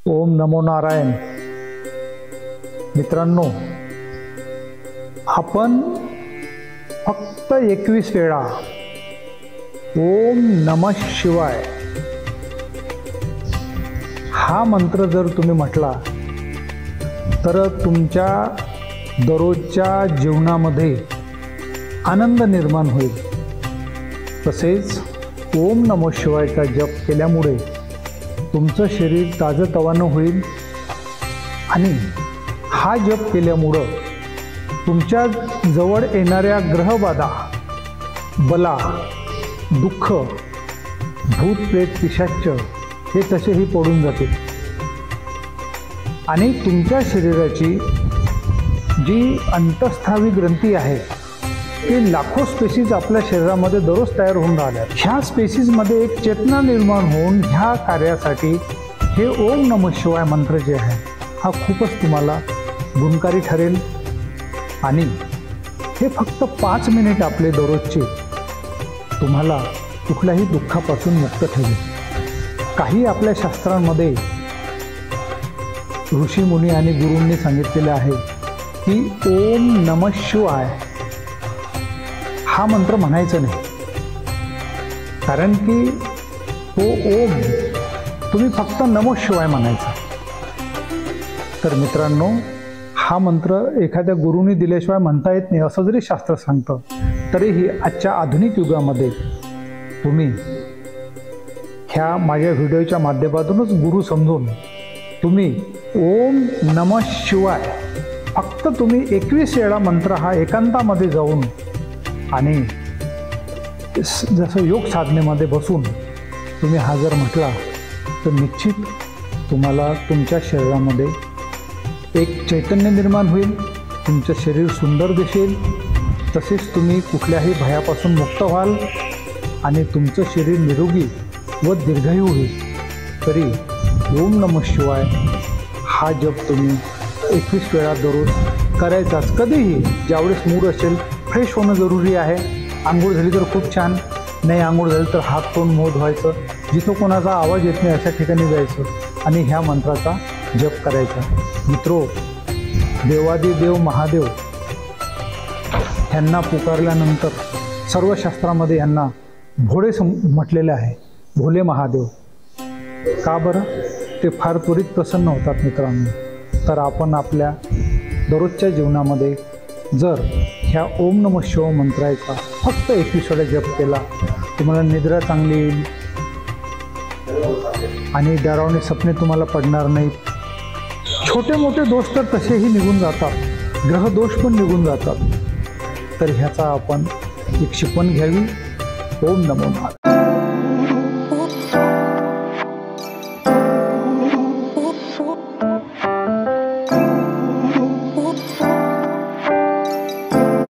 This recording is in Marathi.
ओम नमो नारायण। मित्रांनो, आपण फक्त 21 वेळा ओम नमः शिवाय हा मंत्र जर तुम्ही म्हटला तर तुमच्या दररोजच्या जीवनामध्ये आनंद निर्माण होईल। तसेच ओम नमः शिवायचा जप केल्यामुळे तुमचं शरीर ताजतवानं होईल आणि हा जप केल्यामुळं तुमच्या जवळ येणाऱ्या ग्रहबाधा, बला, दुःख, भूत प्रेत पिशाच हे तसेही पडून जातील आणि तुमच्या शरीराची जी अंतःस्रावी ग्रंथी आहे ती लाखो स्पेसीज आपल्या शरीरामध्ये दररोज तयार होऊन राहिल्या। ह्या स्पेसीजमध्ये एक चेतना निर्माण होऊन ह्या कार्यासाठी हे ओम नमः शिवाय मंत्र जे आहे हा खूपच तुम्हाला गुणकारी ठरेल आणि हे फक्त 5 मिनिट आपले दररोजचे तुम्हाला कुठल्याही दुःखापासून मुक्त ठेवेल। काही आपल्या शास्त्रांमध्ये ऋषीमुनी आणि गुरूंनी सांगितलेले आहे की ओम नमः शिवाय हा मंत्र म्हणायचा नाही, कारण की तो ओम तुम्ही फक्त नमः शिवाय म्हणायचा। तर मित्रांनो, हा मंत्र एखाद्या गुरूंनी दिल्याशिवाय म्हणता येत नाही असं जरी शास्त्र सांगतं, तरीही आजच्या आधुनिक युगामध्ये तुम्ही ह्या माझ्या व्हिडिओच्या माध्यमातूनच गुरु समजून तुम्ही ओम नमः शिवाय फक्त तुम्ही 21 वेळा मंत्र हा एकांतामध्ये जाऊन आणि जसं योग साधनेमध्ये बसून तुम्ही हा जर म्हटला तर निश्चित तुम्हाला तुमच्या शरीरामध्ये एक चैतन्य निर्माण होईल, तुमचं शरीर सुंदर दिसेल, तसेच तुम्ही कुठल्याही भयापासून मुक्त व्हाल आणि तुमचं शरीर निरोगी व दीर्घायू होईल। तरी ओम नमः शिवाय हा जप तुम्ही 21 वेळा दररोज करायचाच। कधीही ज्यावेळेस मूड असेल, फ्रेश होणं जरुरी आहे। आंघोळ झाली तर खूप छान, नाही आंघोळ झाली तर हात तोंड मोह धुवायचं, जिथं कोणाचा आवाज येत नाही अशा ठिकाणी जायचं आणि ह्या मंत्राचा जप करायचा। मित्रो, देवादिदेव महादेव ह्यांना पुकारल्यानंतर सर्व शास्त्रामध्ये यांना भोळे म्हटलेले आहे, भोले महादेव। का बरं? ते फार त्वरित प्रसन्न होतात मित्रांनो। तर आपण आपल्या दररोजच्या जीवनामध्ये जर ह्या ओम नमः शिवाय मंत्राचा फक्त 21 वेळा जप केला, तुम्हाला निद्रा चांगली येईल आणि डरावणी स्वप्ने तुम्हाला पडणार नाहीत। छोटे मोठे दोष तर तसेही निघून जातात, ग्रहदोष पण निघून जातात। तर ह्याचा आपण एक शिकवण घ्यावी। ओम नमो नारायण।